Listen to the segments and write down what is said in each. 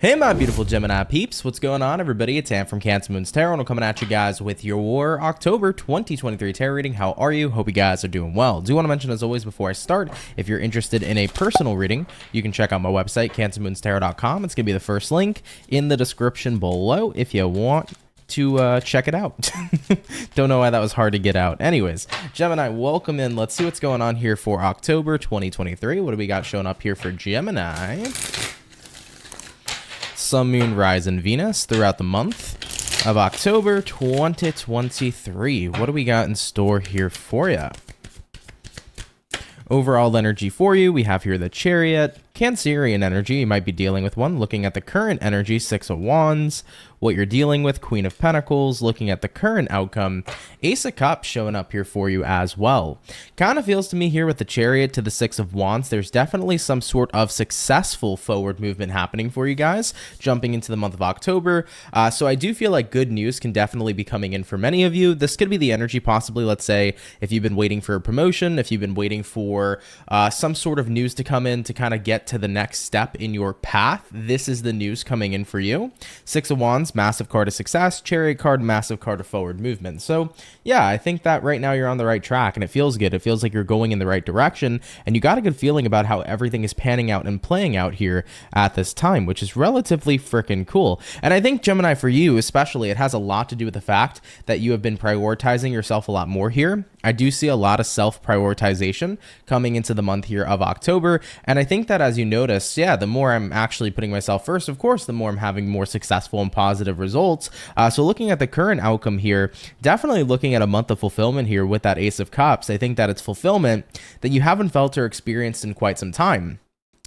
Hey my beautiful Gemini peeps, what's going on everybody? It's Ant from Cancer Moon's Tarot and I'm coming at you guys with your October 2023 tarot reading. How are you? Hope you guys are doing well. Do want to mention as always before I start, if you're interested in a personal reading, you can check out my website, cancermoonstarot.com. It's going to be the first link in the description below if you want to check it out. Don't know why that was hard to get out. Anyways, Gemini, welcome in. Let's see what's going on here for October 2023. What do we got showing up here for Gemini? Sun, Moon, Rise, and Venus throughout the month of October 2023. What do we got in store here for you? Overall energy for you, we have here the Chariot, Cancerian energy. You might be dealing with one. Looking at the current energy, Six of Wands. What you're dealing with, Queen of Pentacles. Looking at the current outcome, Ace of Cups showing up here for you as well. Kind of feels to me here with the Chariot to the Six of Wands, there's definitely some sort of successful forward movement happening for you guys, jumping into the month of October. So I do feel like good news can definitely be coming in for many of you. This could be the energy possibly, let's say, if you've been waiting for a promotion, if you've been waiting for some sort of news to come in to kind of get to the next step in your path. This is the news coming in for you. Six of Wands, massive card of success. Chariot card, massive card of forward movement. So yeah, I think that right now you're on the right track and it feels good. It feels like you're going in the right direction and you got a good feeling about how everything is panning out and playing out here at this time, which is relatively freaking cool. And I think Gemini, for you especially, it has a lot to do with the fact that you have been prioritizing yourself a lot more here. I do see a lot of self-prioritization coming into the month here of October. And I think that as you notice, yeah, the more I'm actually putting myself first, of course, the more I'm having more successful and positive results. So looking at the current outcome here, definitely looking at a month of fulfillment here with that Ace of Cups. I think that it's fulfillment that you haven't felt or experienced in quite some time.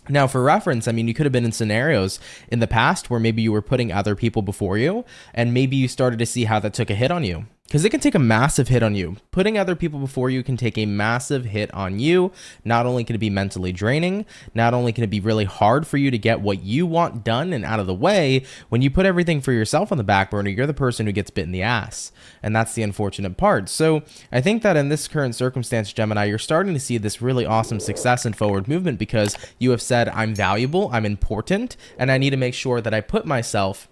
Now, for reference, I mean, you could have been in scenarios in the past where maybe you were putting other people before you, and maybe you started to see how that took a hit on you. Because it can take a massive hit on you. Putting other people before you can take a massive hit on you. Not only can it be mentally draining, not only can it be really hard for you to get what you want done and out of the way, when you put everything for yourself on the back burner, you're the person who gets bit in the ass. And that's the unfortunate part. So I think that in this current circumstance, Gemini, you're starting to see this really awesome success and forward movement because you have said, I'm valuable, I'm important, and I need to make sure that I put myself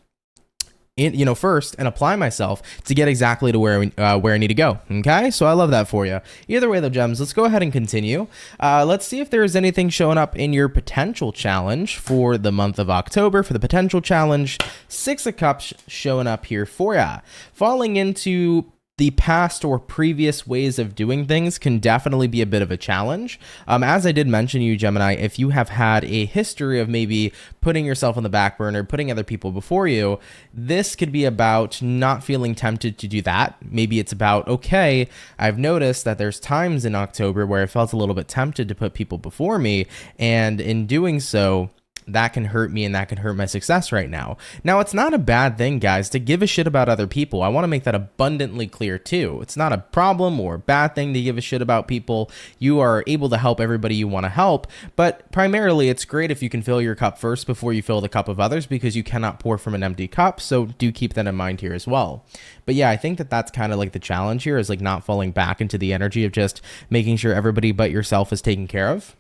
in, first and apply myself to get exactly to where I need to go. Okay, so I love that for you. Either way though, Gems, let's go ahead and continue. Let's see if there's anything showing up in your potential challenge for the month of October. For the potential challenge, Six of Cups showing up here for ya. Falling into the past or previous ways of doing things can definitely be a bit of a challenge. As I did mention you, Gemini, if you have had a history of maybe putting yourself on the back burner, putting other people before you, this could be about not feeling tempted to do that. Maybe it's about, okay, I've noticed that there's times in October where I felt a little bit tempted to put people before me, and in doing so, that can hurt me and that can hurt my success right now. Now, it's not a bad thing, guys, to give a shit about other people. I want to make that abundantly clear too. It's not a problem or a bad thing to give a shit about people. You are able to help everybody you want to help, but primarily it's great if you can fill your cup first before you fill the cup of others because you cannot pour from an empty cup. So do keep that in mind here as well. But yeah, I think that that's kind of like the challenge here is like not falling back into the energy of just making sure everybody but yourself is taken care of.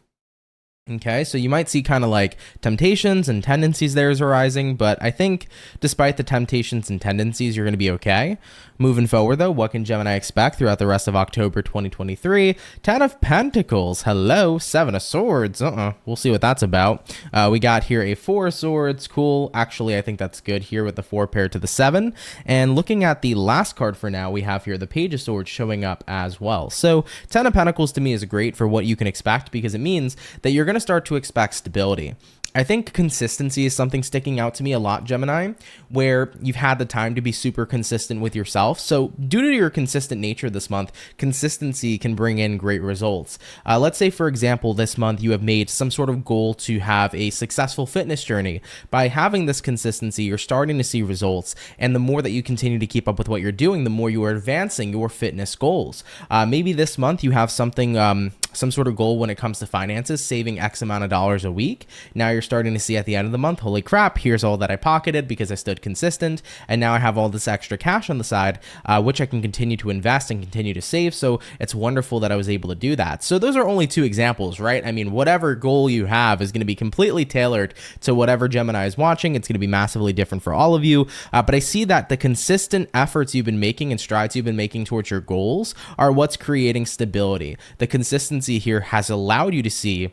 Okay, so you might see kind of like temptations and tendencies there is arising, but I think despite the temptations and tendencies, you're going to be okay. Moving forward though, what can Gemini expect throughout the rest of October 2023? 10 of Pentacles, hello, 7 of Swords, we'll see what that's about. We got here a 4 of Swords, cool. Actually, I think that's good here with the 4 paired to the 7. And looking at the last card for now, we have here the Page of Swords showing up as well. So 10 of Pentacles to me is great for what you can expect because it means that you're going to start to expect stability. I think consistency is something sticking out to me a lot, Gemini, where you've had the time to be super consistent with yourself. So due to your consistent nature this month, consistency can bring in great results. Let's say, for example, this month you have made some sort of goal to have a successful fitness journey. By having this consistency, you're starting to see results. And the more that you continue to keep up with what you're doing, the more you are advancing your fitness goals. Maybe this month you have something some sort of goal when it comes to finances, saving X amount of dollars a week. Now you're starting to see at the end of the month, holy crap, here's all that I pocketed because I stood consistent. And now I have all this extra cash on the side, which I can continue to invest and continue to save. So it's wonderful that I was able to do that. So those are only two examples, right? I mean, whatever goal you have is going to be completely tailored to whatever Gemini is watching. It's going to be massively different for all of you. But I see that the consistent efforts you've been making and strides you've been making towards your goals are what's creating stability. The consistency here has allowed you to see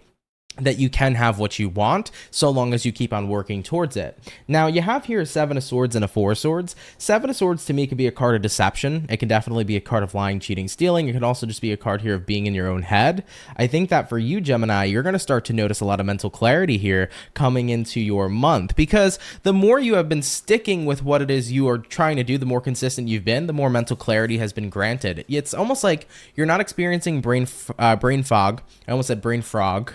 that you can have what you want so long as you keep on working towards it. Now you have here a 7 of Swords and a 4 of Swords. 7 of Swords to me could be a card of deception. It can definitely be a card of lying, cheating, stealing. It could also just be a card here of being in your own head. I think that for you, Gemini, you're going to start to notice a lot of mental clarity here coming into your month, because the more you have been sticking with what it is you are trying to do, the more consistent you've been, the more mental clarity has been granted. It's almost like you're not experiencing brain fog. I almost said brain frog.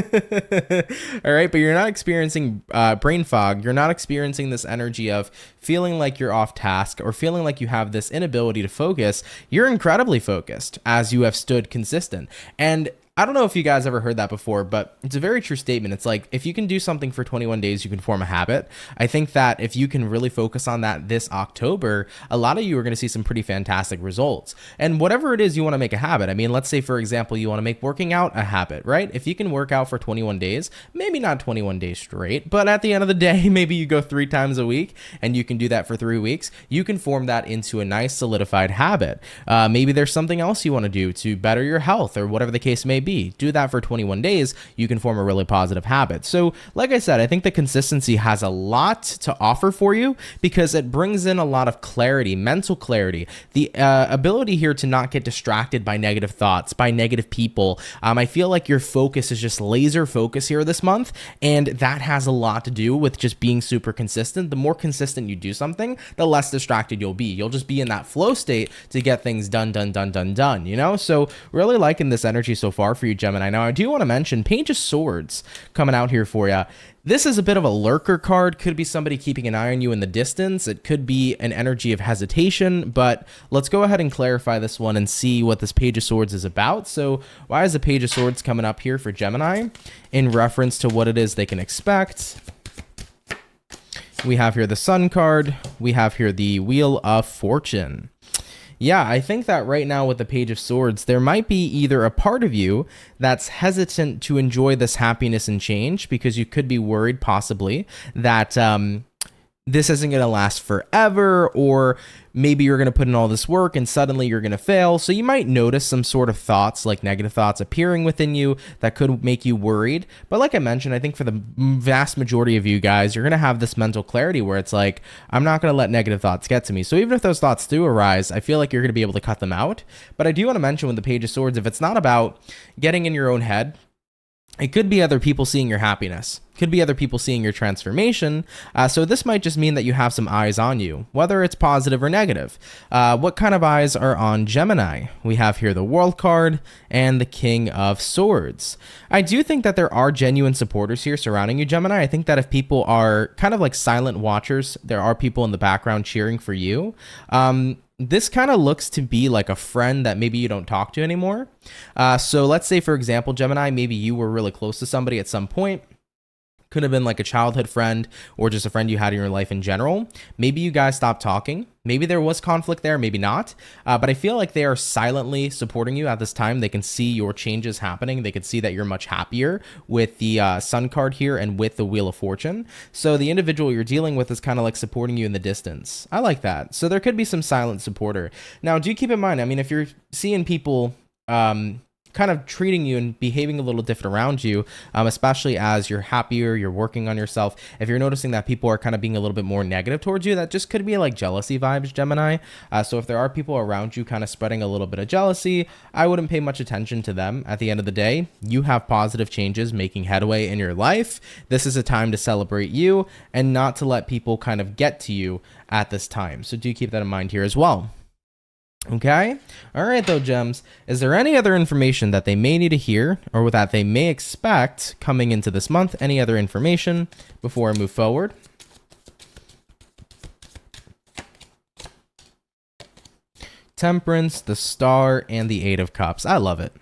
All right, but you're not experiencing brain fog. You're not experiencing this energy of feeling like you're off task or feeling like you have this inability to focus. You're incredibly focused as you have stood consistent. And I don't know if you guys ever heard that before, but it's a very true statement. It's like, if you can do something for 21 days, you can form a habit. I think that if you can really focus on that this October, a lot of you are going to see some pretty fantastic results. And whatever it is you want to make a habit, I mean, let's say, for example, you want to make working out a habit, right? If you can work out for 21 days, maybe not 21 days straight, but at the end of the day, maybe you go 3 times a week and you can do that for 3 weeks, you can form that into a nice solidified habit. Maybe there's something else you want to do to better your health or whatever the case may be. Do that for 21 days, you can form a really positive habit. So like I said, I think the consistency has a lot to offer for you because it brings in a lot of clarity, mental clarity, the ability here to not get distracted by negative thoughts, by negative people. I feel like your focus is just laser focus here this month, and that has a lot to do with just being super consistent. The more consistent you do something, the less distracted you'll be. You'll just be in that flow state to get things done, you know? So really liking this energy so far for you, Gemini. Now, I do want to mention Page of Swords coming out here for you. This is a bit of a lurker card. Could be somebody keeping an eye on you in the distance. It could be an energy of hesitation, but let's go ahead and clarify this one and see what this Page of Swords is about. So why is the Page of Swords coming up here for Gemini in reference to what it is they can expect? We have here the Sun card. We have here the Wheel of Fortune. Yeah, I think that right now with the Page of Swords, there might be either a part of you that's hesitant to enjoy this happiness and change because you could be worried possibly that this isn't going to last forever, or maybe you're going to put in all this work and suddenly you're going to fail. So you might notice some sort of thoughts, like negative thoughts appearing within you that could make you worried. But like I mentioned, I think for the vast majority of you guys, you're going to have this mental clarity where it's like, I'm not going to let negative thoughts get to me. So even if those thoughts do arise, I feel like you're going to be able to cut them out. But I do want to mention with the Page of Swords, if it's not about getting in your own head, it could be other people seeing your happiness. Could be other people seeing your transformation. So this might just mean that you have some eyes on you, whether it's positive or negative. What kind of eyes are on Gemini? We have here the World card and the King of Swords. I do think that there are genuine supporters here surrounding you, Gemini. I think that if people are kind of like silent watchers, there are people in the background cheering for you. This kind of looks to be like a friend that maybe you don't talk to anymore. So let's say, for example, Gemini, maybe you were really close to somebody at some point. Could have been like a childhood friend or just a friend you had in your life in general. Maybe you guys stopped talking. Maybe there was conflict there, maybe not. But I feel like they are silently supporting you at this time. They can see your changes happening. They can see that you're much happier with the Sun card here and with the Wheel of Fortune. So the individual you're dealing with is kind of like supporting you in the distance. I like that. So there could be some silent supporter. Now, do keep in mind, I mean, if you're seeing people kind of treating you and behaving a little different around you, especially as you're happier, you're working on yourself. If you're noticing that people are kind of being a little bit more negative towards you, that just could be like jealousy vibes, Gemini. So if there are people around you kind of spreading a little bit of jealousy, I wouldn't pay much attention to them. At the end of the day, you have positive changes making headway in your life. This is a time to celebrate you and not to let people kind of get to you at this time. So do keep that in mind here as well. Okay. All right, though, Gems. Is there any other information that they may need to hear or that they may expect coming into this month? Any other information before I move forward? Temperance, the Star, and the Eight of Cups. I love it.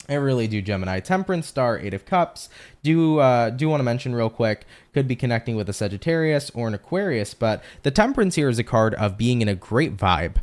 I really do, Gemini. Temperance star, Eight of Cups. Do want to mention real quick, could be connecting with a Sagittarius or an Aquarius, but the Temperance here is a card of being in a great vibe.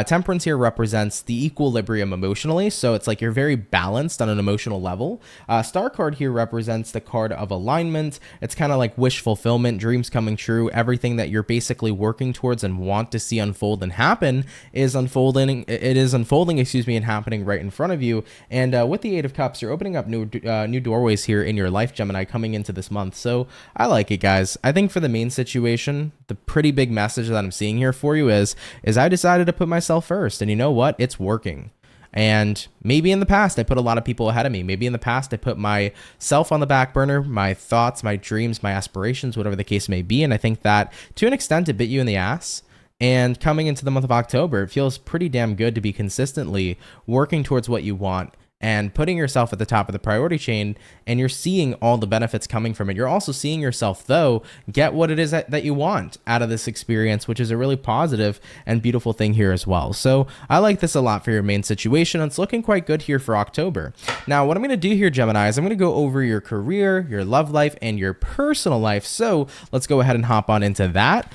Temperance here represents the equilibrium emotionally, so it's like you're very balanced on an emotional level. Star card here represents the card of alignment. It's kind of like wish fulfillment, dreams coming true, everything that you're basically working towards and want to see unfold and happen is unfolding. It is unfolding, and happening right in front of you. And with the Eight of Cups, you're opening up new doorways here in your life, Gemini, coming into this month. So I like it, guys. I think for the main situation, the pretty big message that I'm seeing here for you is I decided to put myself first, and you know what? It's working. And maybe in the past, I put a lot of people ahead of me. Maybe in the past, I put myself on the back burner, my thoughts, my dreams, my aspirations, whatever the case may be. And I think that to an extent, it bit you in the ass. And coming into the month of October, it feels pretty damn good to be consistently working towards what you want and putting yourself at the top of the priority chain, and you're seeing all the benefits coming from it. You're also seeing yourself, though, get what it is that you want out of this experience, which is a really positive and beautiful thing here as well. So I like this a lot for your main situation. It's looking quite good here for October. Now, what I'm going to do here, Gemini, is I'm going to go over your career, your love life, and your personal life. So let's go ahead and hop on into that.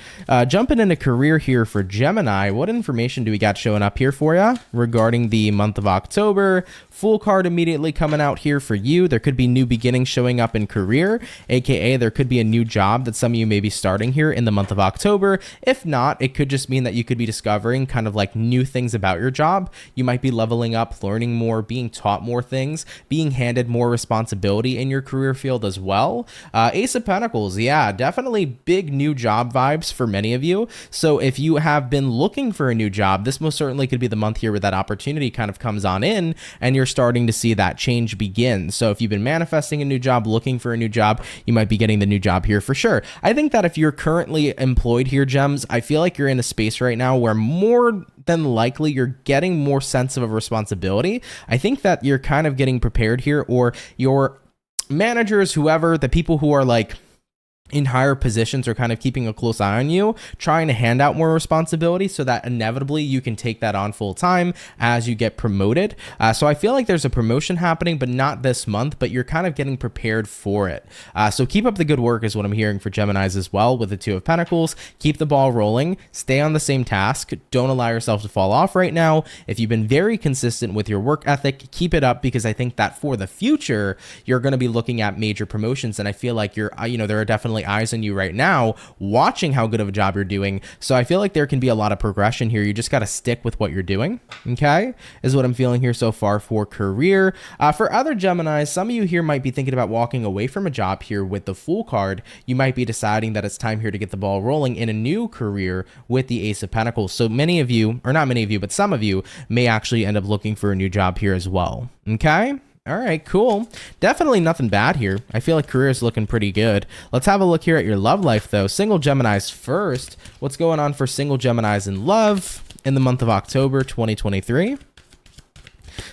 Jumping into career here for Gemini, what information do we got showing up here for you regarding the month of October? Fool card immediately coming out here for you. There could be new beginnings showing up in career, aka there could be a new job that some of you may be starting here in the month of October. If not, it could just mean that you could be discovering kind of like new things about your job. You might be leveling up, learning more, being taught more things, being handed more responsibility in your career field as well. Ace of Pentacles, yeah, definitely big new job vibes for many of you. So if you have been looking for a new job, this most certainly could be the month here where that opportunity kind of comes on in and you're starting to see that change begin. So if you've been manifesting a new job, looking for a new job, you might be getting the new job here for sure. I think that if you're currently employed here, Gems, I feel like you're in a space right now where more than likely you're getting more sense of a responsibility. I think that you're kind of getting prepared here, or your managers, whoever, the people who are like in higher positions are kind of keeping a close eye on you, trying to hand out more responsibility so that inevitably you can take that on full time as you get promoted. So I feel like there's a promotion happening, but not this month, but you're kind of getting prepared for it. So keep up the good work is what I'm hearing for Geminis as well with the Two of Pentacles. Keep the ball rolling, stay on the same task. Don't allow yourself to fall off right now. If you've been very consistent with your work ethic, keep it up, because I think that for the future, you're going to be looking at major promotions. And I feel like there are definitely eyes on you right now watching how good of a job you're doing. So I feel like there can be a lot of progression here. You just got to stick with what you're doing, okay, is what I'm feeling here so far for career. For other Geminis, some of you here might be thinking about walking away from a job here with the Fool card. You might be deciding that it's time here to get the ball rolling in a new career with the Ace of Pentacles. So many of you, or not many of you, but some of you may actually end up looking for a new job here as well, okay? All right, cool. Definitely nothing bad here. I feel like career is looking pretty good. Let's have a look here at your love life, though. Single Geminis first. What's going on for single Geminis in love in the month of October 2023?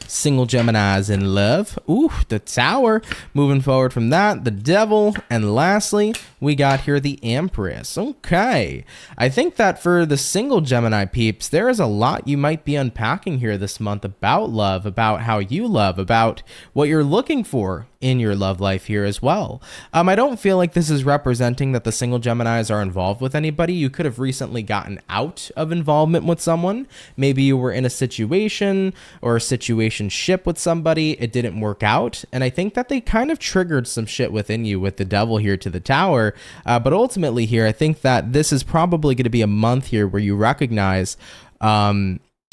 Single Geminis in love. Ooh, the Tower. Moving forward from that, the Devil. And lastly, we got here the Empress. Okay. I think that for the single Gemini peeps, there is a lot you might be unpacking here this month about love, about how you love, about what you're looking for in your love life here as well. I don't feel like this is representing that the single Geminis are involved with anybody. You could have recently gotten out of involvement with someone. Maybe you were in a situation or a situationship with somebody. It didn't work out. And I think that they kind of triggered some shit within you with the Devil here to the Tower. But ultimately here, I think that this is probably going to be a month here where you recognize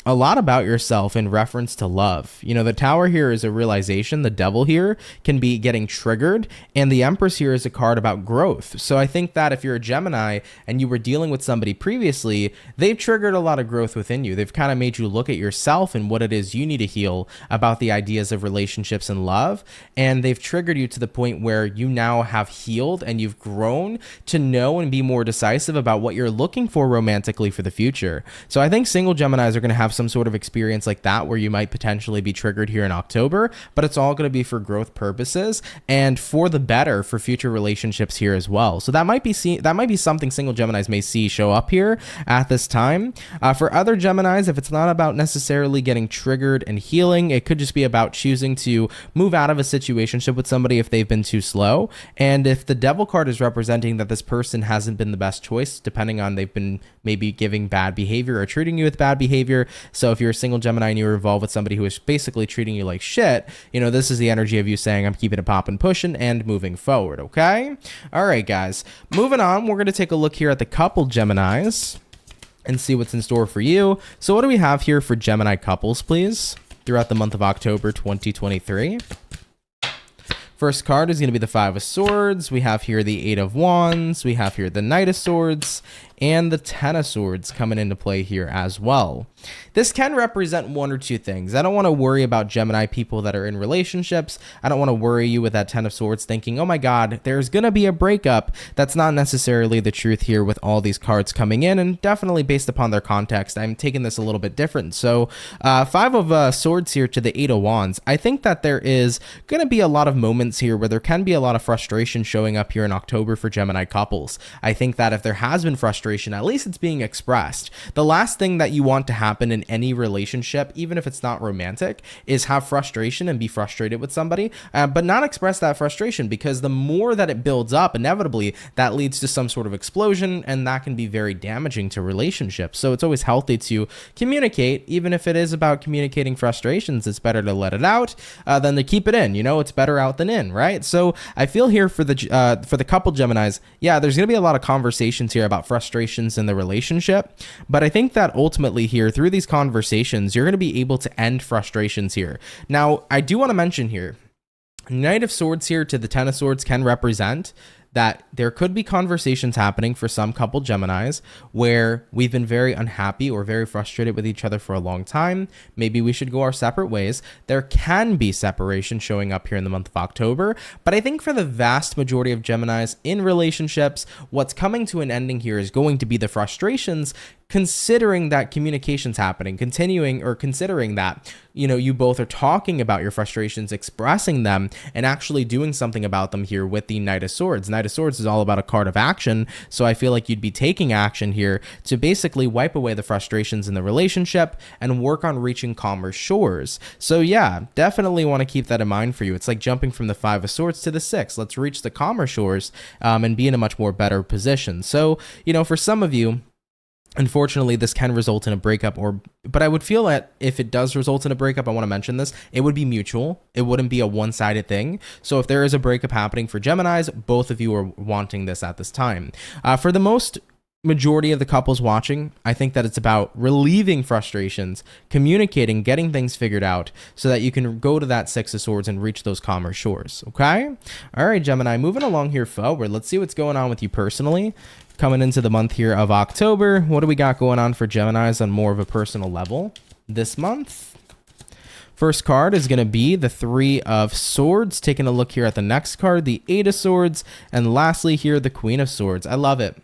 a lot about yourself in reference to love. You know, the Tower here is a realization. The Devil here can be getting triggered, and the Empress here is a card about growth. So I think that if you're a Gemini and you were dealing with somebody previously, they've triggered a lot of growth within you. They've kind of made you look at yourself and what it is you need to heal about the ideas of relationships and love. And they've triggered you to the point where you now have healed and you've grown to know and be more decisive about what you're looking for romantically for the future. So I think single Geminis are going to have some sort of experience like that where you might potentially be triggered here in October, but it's all going to be for growth purposes and for the better for future relationships here as well. So that might be something single Geminis may see show up here at this time. For other Geminis, if it's not about necessarily getting triggered and healing, it could just be about choosing to move out of a situationship with somebody if they've been too slow. And if the Devil card is representing that this person hasn't been the best choice, depending on they've been maybe giving bad behavior or treating you with bad behavior. So if you're a single Gemini and you're involved with somebody who is basically treating you like shit, this is the energy of you saying, I'm keeping it popping, pushing, and moving forward, okay? All right, guys. Moving on, we're going to take a look here at the couple Geminis and see what's in store for you. So what do we have here for Gemini couples, please, throughout the month of October 2023? First card is going to be the Five of Swords. We have here the Eight of Wands. We have here the Knight of Swords and the Ten of Swords coming into play here as well. This can represent one or two things. I don't want to worry about Gemini people that are in relationships. I don't want to worry you with that Ten of Swords thinking, oh my God, there's going to be a breakup. That's not necessarily the truth here with all these cards coming in, and definitely based upon their context, I'm taking this a little bit different. So Five of Swords here to the Eight of Wands. I think that there is going to be a lot of moments here where there can be a lot of frustration showing up here in October for Gemini couples. I think that if there has been frustration, at least it's being expressed. The last thing that you want to happen in any relationship, even if it's not romantic, is have frustration and be frustrated with somebody, but not express that frustration, because the more that it builds up, inevitably that leads to some sort of explosion, and that can be very damaging to relationships. So it's always healthy to communicate, even if it is about communicating frustrations. It's better to let it out than to keep it in. It's better out than in, right? So I feel here for the couple Geminis, yeah, there's going to be a lot of conversations here about frustrations in the relationship, but I think that ultimately here through these conversations, you're going to be able to end frustrations here. Now, I do want to mention here, Knight of Swords here to the Ten of Swords can represent that there could be conversations happening for some couple Geminis where we've been very unhappy or very frustrated with each other for a long time. Maybe we should go our separate ways. There can be separation showing up here in the month of October, but I think for the vast majority of Geminis in relationships, what's coming to an ending here is going to be the frustrations, considering that communication's happening, considering that, you both are talking about your frustrations, expressing them, and actually doing something about them here with the Knight of Swords. Knight of Swords is all about a card of action, so I feel like you'd be taking action here to basically wipe away the frustrations in the relationship and work on reaching calmer shores. So yeah, definitely want to keep that in mind for you. It's like jumping from the Five of Swords to the Six. Let's reach the calmer shores and be in a much more better position. So, for some of you, unfortunately, this can result in a breakup, but I would feel that if it does result in a breakup, I want to mention this, it would be mutual. It wouldn't be a one-sided thing. So if there is a breakup happening for Geminis, both of you are wanting this at this time. For the most majority of the couples watching, I think that it's about relieving frustrations, communicating, getting things figured out so that you can go to that Six of Swords and reach those calmer shores. Okay? All right, Gemini, moving along here forward. Let's see what's going on with you personally. Coming into the month here of October, what do we got going on for Geminis on more of a personal level this month? First card is going to be the Three of Swords. Taking a look here at the next card, the Eight of Swords. And lastly here, the Queen of Swords. I love it.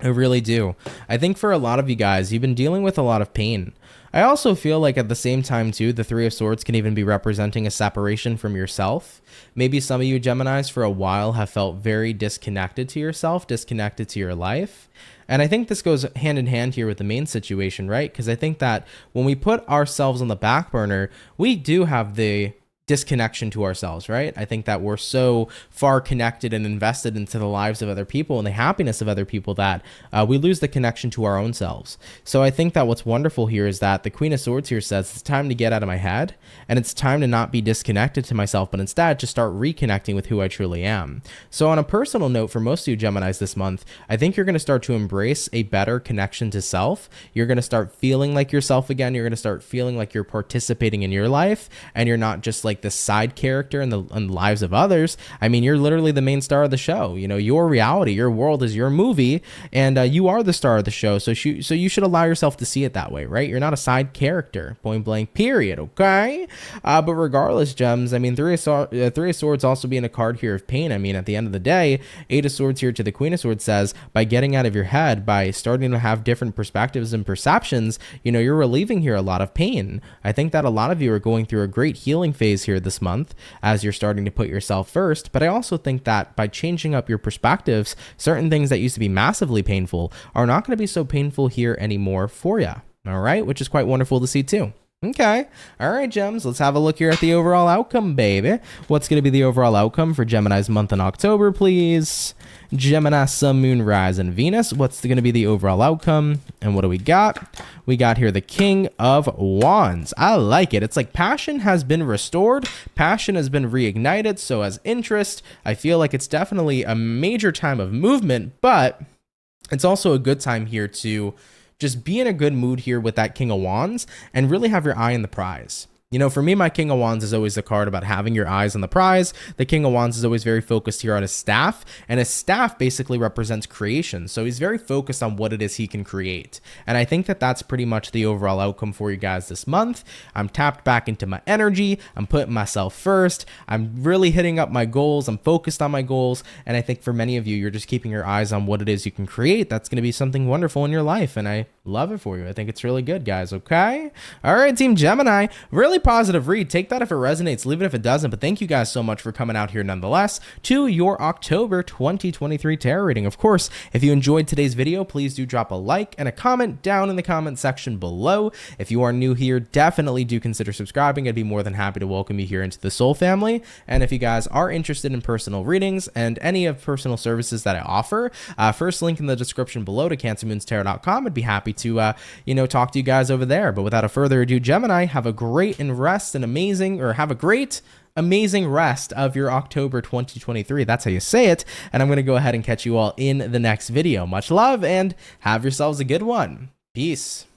I really do. I think for a lot of you guys, you've been dealing with a lot of pain. I also feel like at the same time too, the Three of Swords can even be representing a separation from yourself. Maybe some of you Geminis for a while have felt very disconnected to yourself, disconnected to your life. And I think this goes hand in hand here with the main situation, right? Because I think that when we put ourselves on the back burner, we do have the disconnection to ourselves, right? I think that we're so far connected and invested into the lives of other people and the happiness of other people that we lose the connection to our own selves. So I think that what's wonderful here is that the Queen of Swords here says it's time to get out of my head and it's time to not be disconnected to myself, but instead just start reconnecting with who I truly am. So on a personal note, for most of you Geminis this month, I think you're going to start to embrace a better connection to self. You're going to start feeling like yourself again. You're going to start feeling like you're participating in your life and you're not just like like this side character in the lives of others. I mean, you're literally the main star of the show. You know, your reality, your world is your movie, and you are the star of the show. So you should allow yourself to see it that way, right? You're not a side character, point blank, period. Okay. But regardless, Gems, I mean, Three of Swords also being a card here of pain. I mean, at the end of the day, Eight of Swords here to the Queen of Swords says, by getting out of your head, by starting to have different perspectives and perceptions, you know, you're relieving here a lot of pain. I think that a lot of you are going through a great healing phase here this month as you're starting to put yourself first. But I also think that by changing up your perspectives, certain things that used to be massively painful are not going to be so painful here anymore for you. All right, which is quite wonderful to see too. Okay. All right, Gems, let's have a look here at the overall outcome, baby. What's going to be the overall outcome for Gemini's month in October, please? Gemini, Sun, Moon, Rise, and Venus. What's going to be the overall outcome? And what do we got? We got here the King of Wands. I like it. It's like passion has been restored. Passion has been reignited. So as interest, I feel like it's definitely a major time of movement, but it's also a good time here to just be in a good mood here with that King of Wands and really have your eye on the prize. You know, for me, my King of Wands is always the card about having your eyes on the prize. The King of Wands is always very focused here on his staff, and his staff basically represents creation. So he's very focused on what it is he can create. And I think that that's pretty much the overall outcome for you guys this month. I'm tapped back into my energy. I'm putting myself first. I'm really hitting up my goals. I'm focused on my goals. And I think for many of you, you're just keeping your eyes on what it is you can create. That's going to be something wonderful in your life. And I love it for you. I think it's really good, guys. Okay. All right, Team Gemini, really positive read. Take that if it resonates, leave it if it doesn't. But thank you guys so much for coming out here nonetheless to your October 2023 tarot reading. Of course, if you enjoyed today's video, please do drop a like and a comment down in the comment section below. If you are new here, definitely do consider subscribing. I'd be more than happy to welcome you here into the Soul family. And if you guys are interested in personal readings and any of personal services that I offer, first link in the description below to CancerMoonsTarot.com. I'd be happy to talk to you guys over there. But without a further ado, Gemini, have a great and amazing rest of your October 2023. That's how you say it. And I'm going to go ahead and catch you all in the next video. Much love and have yourselves a good one. Peace.